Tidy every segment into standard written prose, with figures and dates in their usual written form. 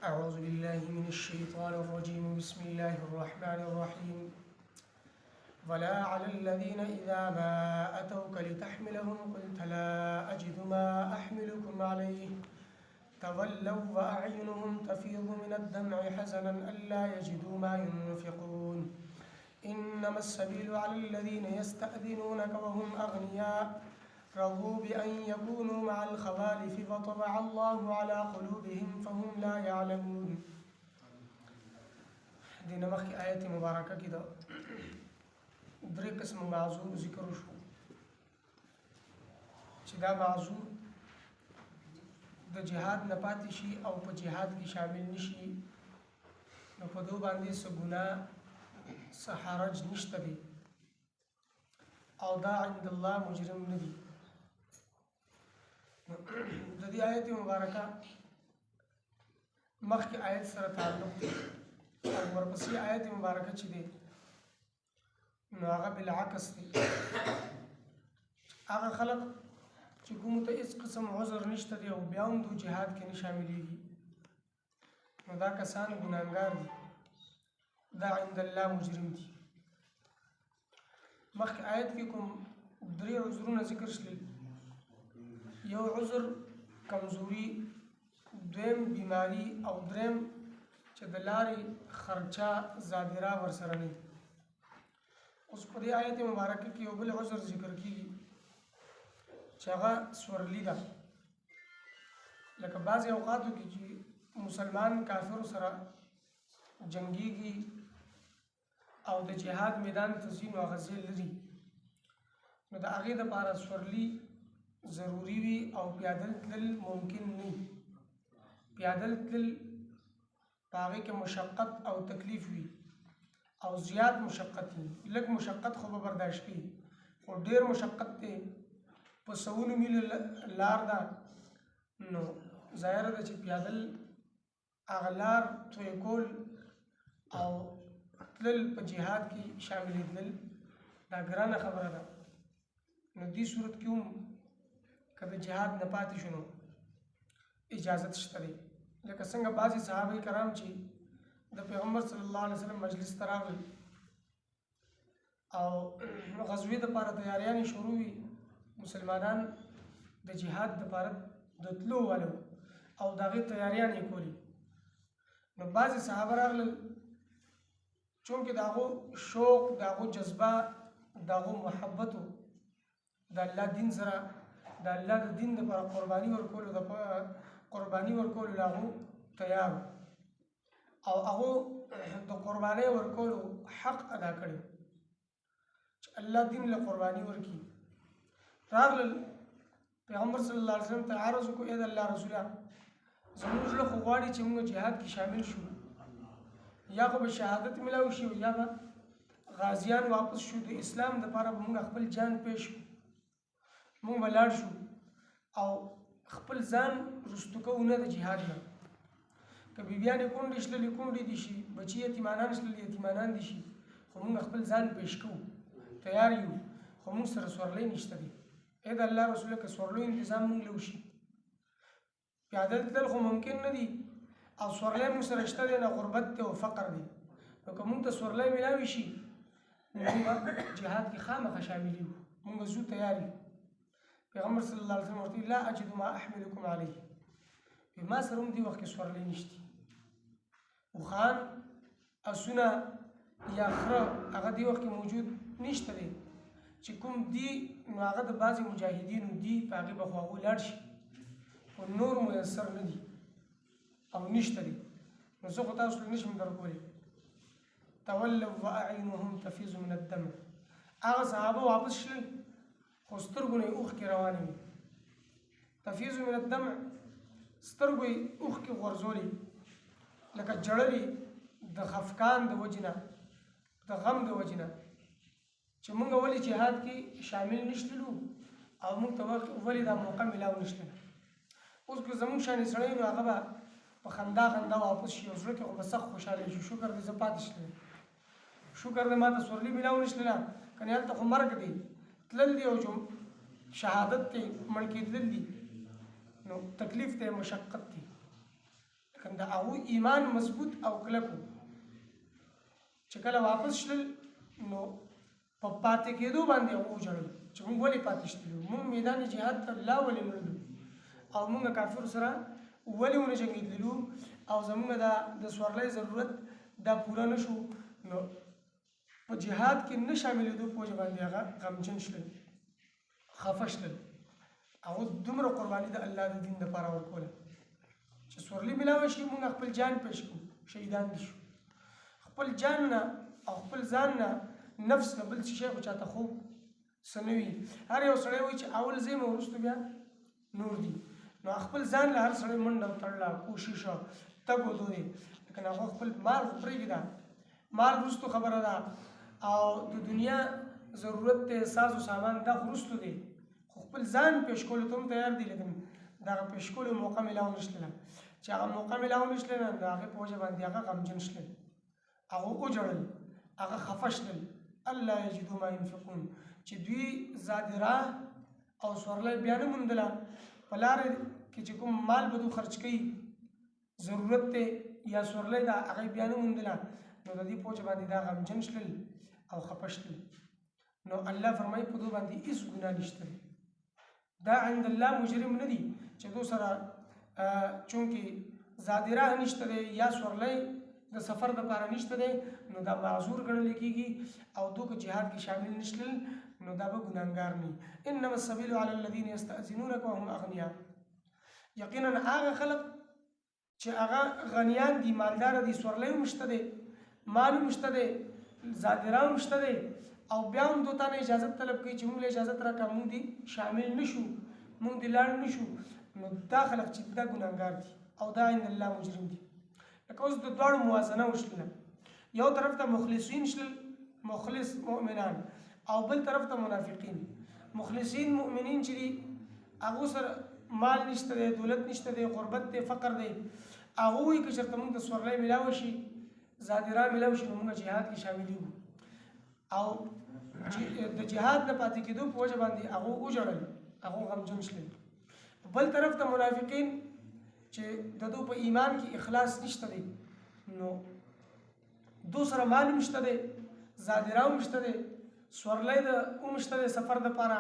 أعوذ بالله من الشيطان الرجيم بسم الله الرحمن الرحيم ولا على الذين إذا ما أتوك لتحملهم قلت لا أجد ما أحملكم عليه تولوا وأعينهم تفيض من الدمع حزنا ألا يجدوا ما ينفقون إنما السبيل على الذين يستأذنونك وهم أغنياء رضوا بأن يكونوا مع الخوالف فطبع الله على قلوبهم فهم لا يعلمون. دین مخی آیت مبارکہ کی دا درې قسم معذور ذکر شو چې دا معذور د جهاد نه پاتې شي او په جهاد کې شامل نشي نو په دو باندې څه ګناه څه حرج نشته دی او دا عند الله مجرم نه دی. د دې آیت مبارکه مخکې آیت سره تعلق دی او ورپسې آیت مبارکه چې دی نو هغه بالعکس دی. هغه خلق چې کوم ته هیڅ قسم عذر نشته دی او بیا هم د جهاد کې نه شاملېږي نو دا کسان ګناهګار دي، دا عند الله مجرم دي. مخکې آیت کې کوم درې عذرونه ذکر شول، یو عذر کمزوري، دویم بیماری او دریم چې د لارې خرچه زادره ورسره نه. اوس په دې آیت مبارکه کې یو بل عذر ذکر کیږي چې هغه سورلي ده. لکه بعضې اوقاتو کې چې مسلمان کافرو سره جنګیږي او د جهاد میدان ته ځي نو هغه ځای لري نو د هغې دپاره سورلي ضروری وي او پیادل تلل ممکن نه. پیادل تلل په هغې کې مشقت او تکلیف وي او زیات مشقت وي. لږ مشقت خو به برداشت کړي خو ډېر مشقت دی، په سوونو میلو لار ده نو ظاهره ده چې پیادل هغه لار توی کول او تلل په جهاد کې شاملېدل دا ګرانه خبره ده. نو دې صورت کې هم که د جهاد نه پاتې شو نو اجازت شته دی. لکه څنګه بعضې صحابه کرام چې د پیغمبر صلی الله علیه وسلم مجلس ته راغلل او غزوې دپاره تیاریانې شروع وي، مسلمانان د جهاد دپاره د تلو والو او د هغې تیاریانې کولې نو بعضې صحابه راغلل چونکې د هغو شوق، د هغو جذبه، د هغو محبتو د الله دین سره د الله د دین دپاره قرباني ورکولو له هغو تیار او هغو د قربانۍ ورکولو حق ادا کړی چې الله دین له قرباني ورکړي. راغلل پیغمبر صلی الله علیه وسلم ته عرض وکړو، ای د الله رسوله زموږ زړه خو غواړي چې موږ جهاد کې شامل شو، یا خو به شهادت ملاو شي یا به غازیان واپس شو، د اسلام دپاره به موږ خپل جان پیش کړو، موږ به لاړ شو او خپل ځان رستو کوو نه د جهاد نه. که بیبیانې کونډې شللې کونډې دي شي، بچي یتیمانان شللې یتیمانان دي شي، خو موږ خپل ځان پیش کوو، تیار یو، خو موږ سره سورلی نشته دی. ای د الله رسوله که سورلو انتظام موږ له وشي، پیادل تلل خو ممکن نه دي او سورلی موږ سره شته دی، نه غربت دی او فقر دی. نو که موږ ته سورلی میلاوي شي نو موږ جهاد کې خامخا شامل یو، موږ زو تیار یو. پیغمبر صلی الله علیه وسلم ورته لا اجد ما احملکم علیه، ما سره هم دې وخت کې سورلی نشته. اوښان، اسونه یا خره هغه دې وخت کې موجود نشته دی چې کوم دي نو هغه د بعضې مجاهدینو دي په هغې به خو هغوی لاړ شي خو نور میسر نه دي او نشته دی. نو زه خو تاسو له نشم درکولی. تولوا واعینهم تفیض من الدمع، هغه صحابه واپس شلل خو سترګو نه یې اوښکې روانې وي. تفیض من الدمع سترګو یې اوښکې غورځولې لکه جړلې د خفقان د وجې نه، د غم د وجې نه چې موږ ولې جهاد کې شامل نشتلو او موږ ته ولې دا موقع میلاو نشتله. اوس که زموږ شانې سړی نو هغه به په خندا خندا واپس شي او زړه کې خو به سخت خوشحاله شي، شکر دی زه پاتې شلم، شکر دی ما ته سورلي میلاو نشتله، کنې هلته خو مرګ دی، تلل دی او شهادت دی، مړ کېدل دي نو تکلیف دی، مشقت دی. لیکن د هغوی ایمان مضبوط او کلک و چې کله واپس شلل نو په پاتې کېدو باندې هغوی وژړل چې موږ ولې پاتې شتلو موږ میدان جهاد ته لا ولې نه وړلو او موږ کافرو سره ولې ونه جنګېدلو او زموږ د سورلۍ ضرورت دا پوره نه شو نو په جهاد کې نه شاملېدو په وجه باندې هغه غمجن شلل خفه شلل هغه دومره قرباني د الله د دین دپاره ورکوله چې سورلي میلاوه شي موږ خپل جان پیش کړو شهیدان دي شو خپل جان نه او خپل ځان نه نفس نه بل شي خو چاته خوب څه نه وي هر یو سړی وایي چې اول ځای مې وروستو بیا نور دي نو خپل ځان له هر سړی منډه تړله کوشش تګ ودو دی لیکن هغه خپل مال خو پرېږده مال وروستو خبره ده او د دنیا ضرورت دی ساز و سامان دا خو وروستو دی خو خپل ځان پیش کولو ته هم تیار دي لیکن د هغه پیش کولو موقع میلاو نه شلله چې هغه موقع میلاو نه شلله نو د هغې په وجه باندې هغه غمجن شلل هغه وجړل هغه خفه شلل الله یجدو ما ينفقون چې دوی زادې راه او سورلی بیا نه موندله په لارې کې چې کوم مال به دوی خرچ کوي ضرورت دی یا سورلی ده هغه بیا نه موندله نو د دې په وجه باندې دا غمجن شلل او خفه شلل نو الله فرمایي په دوی باندې هېڅ ګناه نشته دی دا عند الله مجرم نه دي چې دو سره چونکې زادې راه نشته دی یا سورلی د سفر دپاره نشته دی نو دا معذور ګڼل کېږي او دو که جهاد کې شامل نشلل نو دا به ګناهګار نه انما السبیل علی الذین یستأذنونک وهم اغنیا یقینا هغه خلق چې هغه غنیان دي مالدار دي سورلی هم شته دی مال هم شته دی زادې راه هم شته دی او بیا هم دو تا نه اجازت طلب کوي چې موږ له اجازت راکړه موږ دې شامل نشو موږ دې لاړ نشو نو دا خلق چې دا ګناهګار دي او دا عند الله مجرم دي لکه اوس د دواړو موازنه وشلله یو طرف ته مخلصین شلل مخلص مؤمنان او بل طرف ته منافقین مخلصین مؤمنین چې دي هغو سره مال نشته دی دولت نشته دی غربت دی فقر دی هغوی که چېرته موږ ته سورلی میلاوه شي زادې راه میلاو شي نو موږ جهاد کې شاملېږو او د جهاد نه پاتې کېدو په وجه باندې هغو وژړل هغو غمجن شلل بل طرف ته منافقین چې د دو په ایمان کې اخلاص نشته دی نو دو سره مال هم شته دی زادې راه هم شته دی سورلی هم شته دی سفر دپاره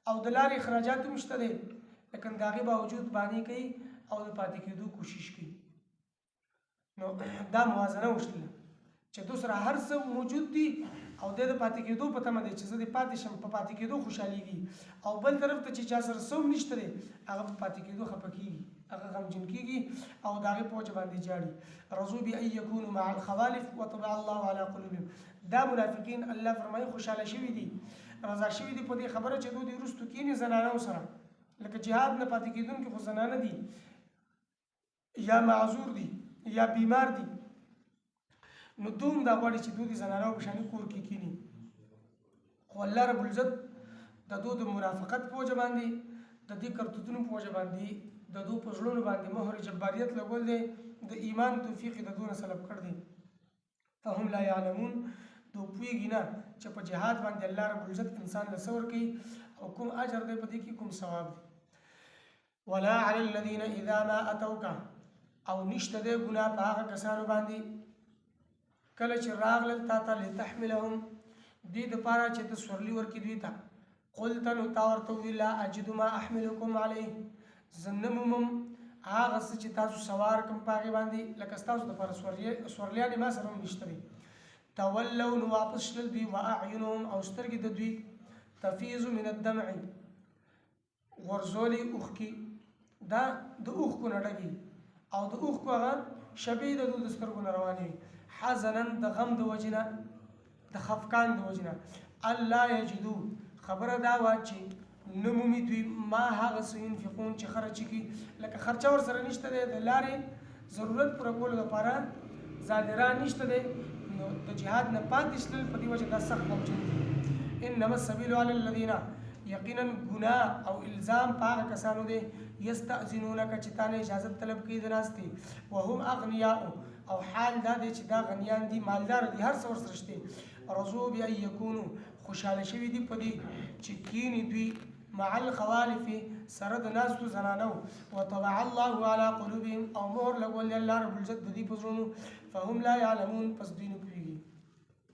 او د لارې اخراجات هم شته دی لیکن د هغې باوجود بانې کوي او د پاتې کېدو کوشش کوي نو دا موازنه وشلله چې دو سره هر څه موجود دي او د پاتې کېدو په تمه دی چې زه دې پاتې شم په پاتې کېدو خوشحالېږي او بل طرف ته چې چا سره څه هم نشته دی هغه په پاتې کېدو خفه کېږي هغه غمجن کېږي او د هغې په وجه باندې جاړي رضو بان یکونو مع الخوالف وطبع الله على قلوبهم دا منافقین الله فرمایي خوشحاله شوي دي رضا شوي دي په دې خبره چې دوی وروستو کښېني زنانو سره لکه جهاد نه پاتې کېدونکي خو زنانه دي یا معذور دي یا بیمار دي نو دوم دا غواړي چې دوی د زنانو په شانې کور کې کښېني خو الله رب العزت د دو د منافقت په وجه باندې د دې کرتوتونو په وجه باندې د دو په زړونو باندې مهر جباریت لګول دی د ایمان توفیق د دو نه سلب کړ دی فهم لا یعلمون دو پوهېږي نه چې په جهاد باندې الله رب العزت انسان له څه ورکوي او کوم اجر دی په دې کې کوم ثواب دی ولا علی الذین اذا ما اتوک او نشته دی ګناه په هغه کسانو باندې کله چې راغلل تا ته لتحملهم دې دپاره چې ته سورلي ورکړي دوی ته قلت نو تا ورته وویل لا اجد ما احملکم علیه زه نه مومم هغه څه چې تاسو سوار کړم په هغې باندې لکه ستاسو دپاره سورلیانې ما سره هم نشته دی تولوا نو واپس شلل دوی واعینهم او سترګې د دوی تفیض من الدمع غورځولې اوښکې دا د اوښکو نه ډکې او د اوښکو هغه شبې د دوی د سترګو نه روانې وي حزنا د غم د وجې نه د خفقان د وجې نه الله یجدو خبره دا وه چې نه مومي دوی ما هغه څه ينفقون چې خرچ کړي لکه خرچه ورسره نشته دی د لارې ضرورت پوره کولو لپاره زادې راه نشته دی نو د جهاد نه پاتې شلل په دې وجه دا سخت غمجن دي انما السبیل علی الذین یقینا ګناه او الزام په هغه کسانو دی یستأذنونک چې تا نه اجازت طلب کوي د ناستې وهم اغنیاء او حال دا دی چې دا غنیان دي مالدار دي هر څه ورسره شته رضو بان یکونو خوشحاله شوي دي په دې چې کینی دوی مع الخوالف سره د ناستو زنانو وطبع الله على قلوبهم او مهر لګول الله رب العزت د دې په زړونو فهم لا يعلمون پس دوی نه پوهېږي